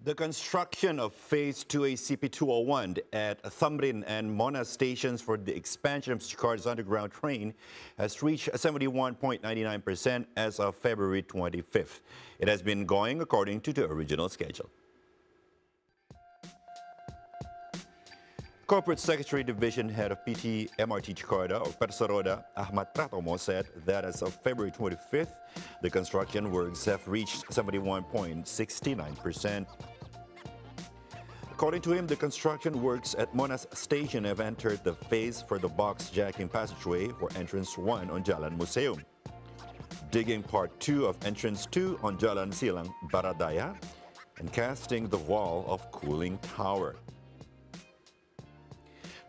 The construction of Phase 2A CP201 at Thamrin and Mona stations for the expansion of Jakarta's underground train has reached 71.99% as of February 25th. It has been going according to the original schedule. Corporate Secretary Division Head of PT MRT Jakarta, or Perseroda, Ahmad Pratomo, said that as of February 25th, the construction works have reached 71.69%. According to him, the construction works at Monas Station have entered the phase for the box jacking passageway for Entrance 1 on Jalan Museum, digging Part 2 of Entrance 2 on Jalan Silang Baradaya, and casting the wall of Cooling Tower.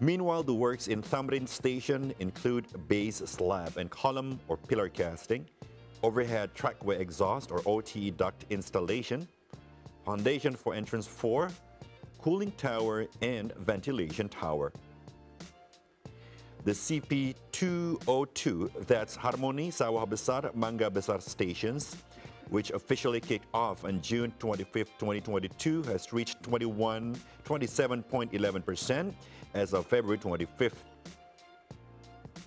Meanwhile, the works in Thamrin Station include base slab and column or pillar casting, overhead trackway exhaust or OTE duct installation, foundation for Entrance 4, cooling tower, and ventilation tower. The CP202, that's Harmony, Sawah Besar, Mangga Besar stations, which officially kicked off on June 25, 2022, has reached 27.11% as of February 25th.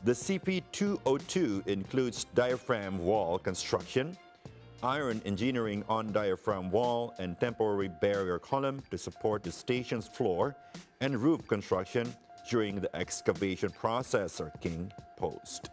The CP202 includes diaphragm wall construction, iron engineering on diaphragm wall, and temporary barrier column to support the station's floor, and roof construction during the excavation process, or King Post.